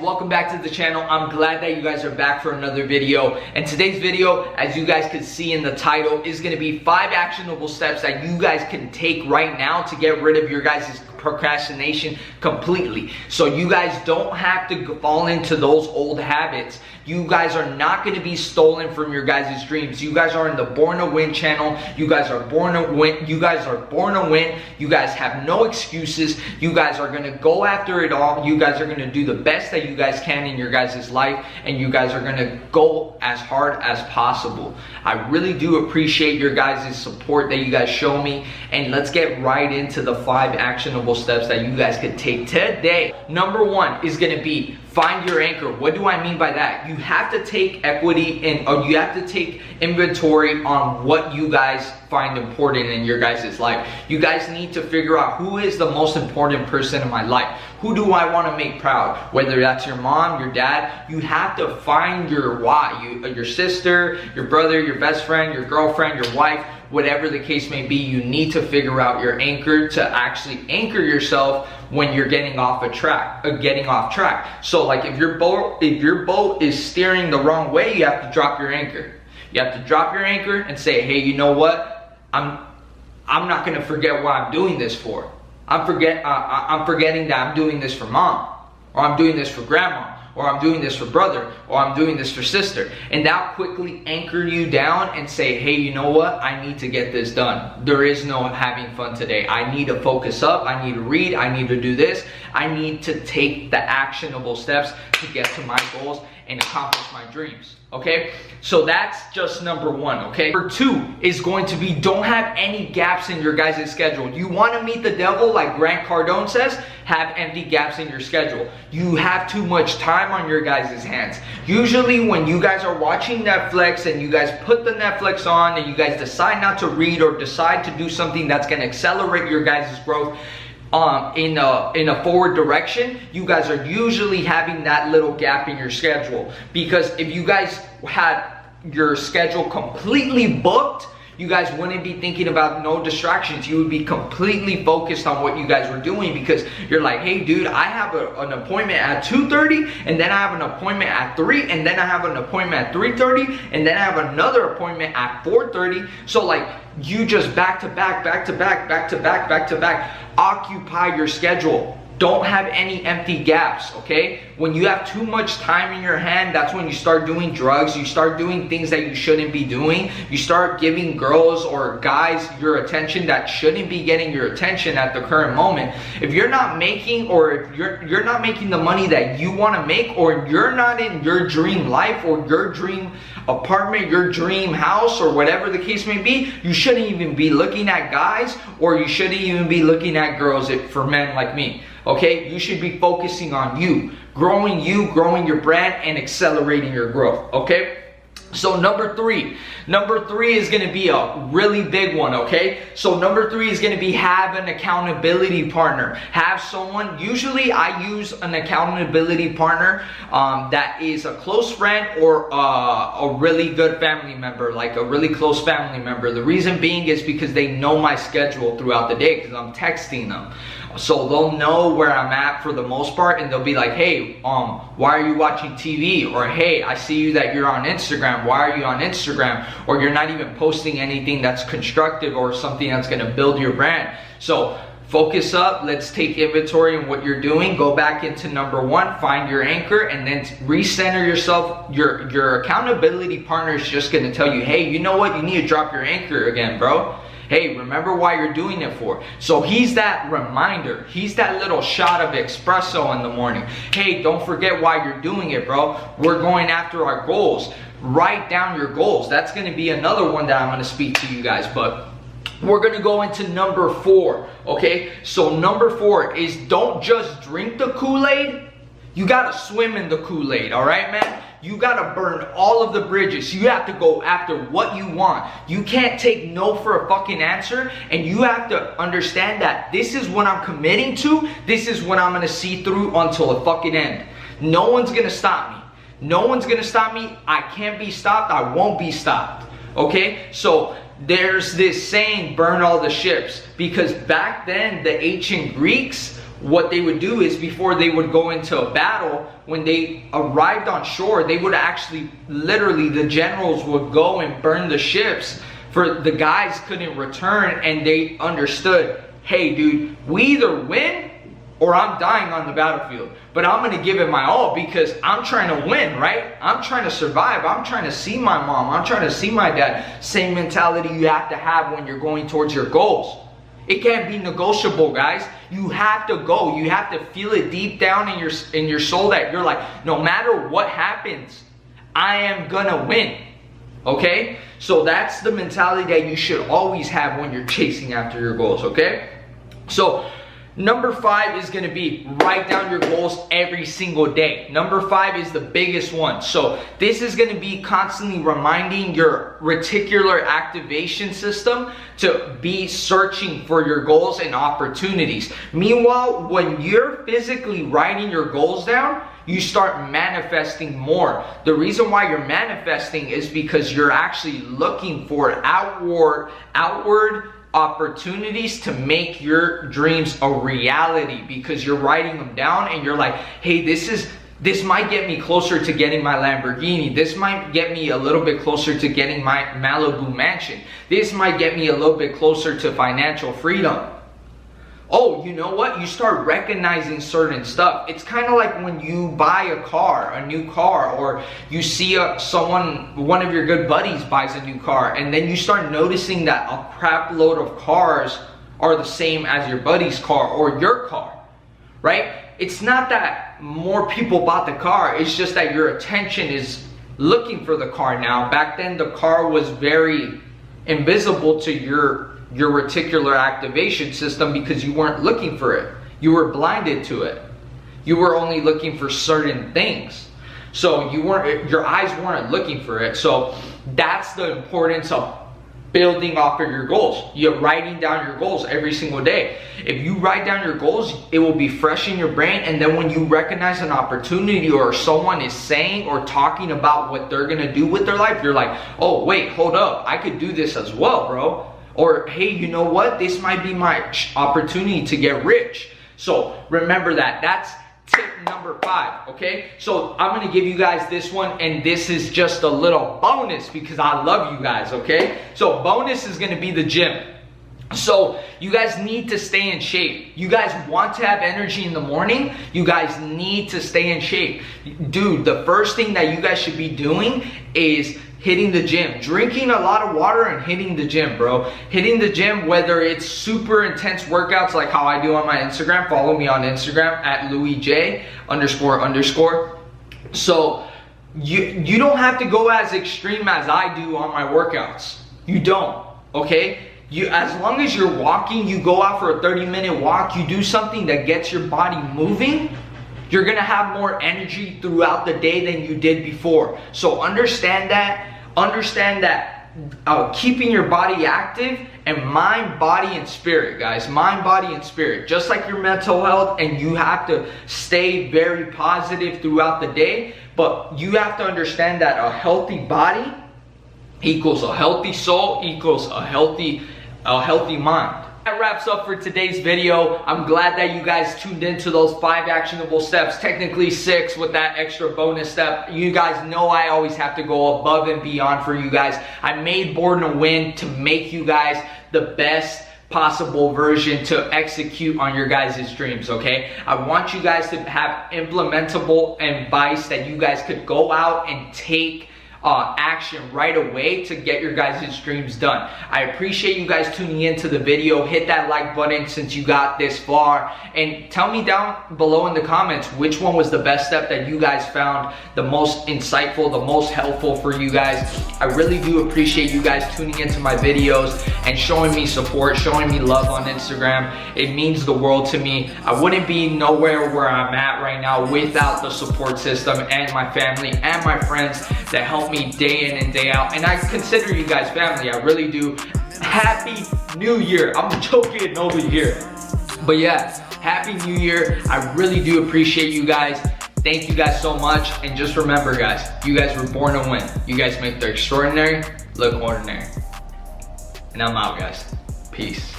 Welcome back to the channel. I'm glad that you guys are back for another video. And today's video, as you guys can see in the title, is going to be 5 actionable steps that you guys can take right now to get rid of your guys' procrastination completely. So you guys don't have to fall into those old habits. You guys are not going to be stolen from your guys' dreams. You guys are in the Born to Win channel. You guys are born to win. You guys are born to win. You guys have no excuses. You guys are going to go after it all. You guys are going to do the best that you guys can in your guys' life, and you guys are going to go as hard as possible. I really do appreciate your guys' support that you guys show me, and let's get right into the 5 actionable steps that you guys could take today. Number 1 is going to be find your anchor. What do I mean by that? You have to take equity in, or you have to take inventory on what you guys find important in your guys' life. You guys need to figure out who is the most important person in my life. Who do I want to make proud? Whether that's your mom, your dad, you have to find your why. Your sister, your brother, your best friend, your girlfriend, your wife, whatever the case may be, you need to figure out your anchor to actually anchor yourself when you're getting off track. So like if your boat is steering the wrong way, you have to drop your anchor. You have to drop your anchor and say, hey, you know what? I'm not gonna forget what I'm doing this for. I'm forgetting that I'm doing this for mom, or I'm doing this for grandma, or I'm doing this for brother, or I'm doing this for sister. And that'll quickly anchor you down and say, hey, you know what? I need to get this done. There is no having fun today. I need to focus up. I need to read. I need to do this. I need to take the actionable steps to get to my goals and accomplish my dreams. Okay, so that's just number 1. Okay, number 2 is going to be don't have any gaps in your guys' schedule. You want to meet the devil, like Grant Cardone says, have empty gaps in your schedule. You have too much time on your guys' hands. Usually when you guys are watching Netflix and you guys put the Netflix on and you guys decide not to read or decide to do something that's going to accelerate your guys' growth in a forward direction, you guys are usually having that little gap in your schedule. Because if you guys had your schedule completely booked, you guys wouldn't be thinking about no distractions. You would be completely focused on what you guys were doing, because you're like, hey dude, I have an appointment at 2:30, and then I have an appointment at 3, and then I have an appointment at 3:30, and then I have another appointment at 4:30. So like, you just back to back, occupy your schedule. Don't have any empty gaps, okay? When you have too much time in your hand, that's when you start doing drugs. You start doing things that you shouldn't be doing. You start giving girls or guys your attention that shouldn't be getting your attention at the current moment. If you're not making, or if you're not making the money that you want to make, or you're not in your dream life or your dream apartment, your dream house, or whatever the case may be, you shouldn't even be looking at guys, or you shouldn't even be looking at girls for men like me. Okay, you should be focusing on you, growing your brand, and accelerating your growth. Okay, so number 3 is going to be a really big one. Okay, so number 3 is going to be have an accountability partner. Have someone, usually I use an accountability partner that is a close friend or a really good family member, like a really close family member. The reason being is because they know my schedule throughout the day, because I'm texting them. So they'll know where I'm at for the most part, and they'll be like, hey, why are you watching TV? Or hey, I see you that you're on Instagram. Why are you on Instagram? Or you're not even posting anything that's constructive or something that's gonna build your brand. So focus up, let's take inventory on what you're doing. Go back into number 1, find your anchor, and then recenter yourself. Your accountability partner is just gonna tell you, hey, you know what? You need to drop your anchor again, bro. Hey, remember why you're doing it for. So he's that reminder. He's that little shot of espresso in the morning. Hey, don't forget why you're doing it, bro. We're going after our goals. Write down your goals. That's going to be another one that I'm going to speak to you guys. But we're going to go into number 4. Okay, so number 4 is don't just drink the Kool-Aid. You got to swim in the Kool-Aid. All right, man? You gotta burn all of the bridges. You have to go after what you want. You can't take no for a fucking answer, and you have to understand that this is what I'm committing to. This is what I'm gonna see through until the fucking end. No one's gonna stop me. No one's gonna stop me. I can't be stopped. I won't be stopped. Okay? So there's this saying, burn all the ships, because back then the ancient Greeks what they would do is before they would go into a battle, when they arrived on shore, they would actually, literally, the generals would go and burn the ships for the guys couldn't return, and they understood, hey dude, we either win or I'm dying on the battlefield, but I'm gonna give it my all because I'm trying to win, right? I'm trying to survive. I'm trying to see my mom. I'm trying to see my dad. Same mentality you have to have when you're going towards your goals. It can't be negotiable, guys. You have to go. You have to feel it deep down in your soul that you're like, no matter what happens, I am gonna win. Okay? So that's the mentality that you should always have when you're chasing after your goals, okay? So number 5 is going to be write down your goals every single day. Number 5 is the biggest one. So this is going to be constantly reminding your reticular activation system to be searching for your goals and opportunities. Meanwhile, when you're physically writing your goals down, you start manifesting more. The reason why you're manifesting is because you're actually looking for outward opportunities to make your dreams a reality, because you're writing them down and you're like, hey, this might get me closer to getting my Lamborghini. This might get me a little bit closer to getting my Malibu mansion. This might get me a little bit closer to financial freedom. Oh, you know what? You start recognizing certain stuff. It's kind of like when you buy a car, a new car, or you see one of your good buddies buys a new car, and then you start noticing that a crap load of cars are the same as your buddy's car or your car, right? It's not that more people bought the car. It's just that your attention is looking for the car now. Back then, the car was very invisible to your reticular activation system because you weren't looking for it. You were blinded to it. You were only looking for certain things. So your eyes weren't looking for it. So that's the importance of building off of your goals. You're writing down your goals every single day. If you write down your goals, it will be fresh in your brain, and then when you recognize an opportunity or someone is saying or talking about what they're gonna do with their life, you're like, oh wait, hold up, I could do this as well, bro. Or, hey, you know what? This might be my opportunity to get rich. So remember that. That's tip number 5, okay? So I'm gonna give you guys this one, and this is just a little bonus because I love you guys, okay? So bonus is gonna be the gym. So you guys need to stay in shape. You guys want to have energy in the morning. You guys need to stay in shape. Dude, the first thing that you guys should be doing is hitting the gym, drinking a lot of water and hitting the gym, bro. Hitting the gym, whether it's super intense workouts like how I do on my Instagram. Follow me on Instagram at louisj__. So you don't have to go as extreme as I do on my workouts. You don't, okay? As long as you're walking, you go out for a 30-minute walk, you do something that gets your body moving, you're gonna have more energy throughout the day than you did before. So understand that keeping your body active, and mind, body, and spirit, guys. Mind, body, and spirit. Just like your mental health, and you have to stay very positive throughout the day, but you have to understand that a healthy body equals a healthy soul equals a healthy mind. That wraps up for today's video. I'm glad that you guys tuned into those 5 actionable steps, technically 6 with that extra bonus step. You guys know I always have to go above and beyond for you guys. I made Born to Win to make you guys the best possible version to execute on your guys' dreams, okay? I want you guys to have implementable advice that you guys could go out and take action right away to get your guys' dreams done. I appreciate you guys tuning into the video. Hit that like button since you got this far, and tell me down below in the comments which one was the best step that you guys found the most insightful, the most helpful for you guys. I really do appreciate you guys tuning into my videos and showing me support, showing me love on Instagram. It means the world to me. I wouldn't be nowhere where I'm at right now without the support system and my family and my friends that help me day in and day out, and I consider you guys family. I really do. Happy New Year. I'm joking over here, but yeah, Happy New Year. I really do appreciate you guys. Thank you guys so much, and just remember, guys, you guys were born to win. You guys make the extraordinary look ordinary. And I'm out, guys. Peace.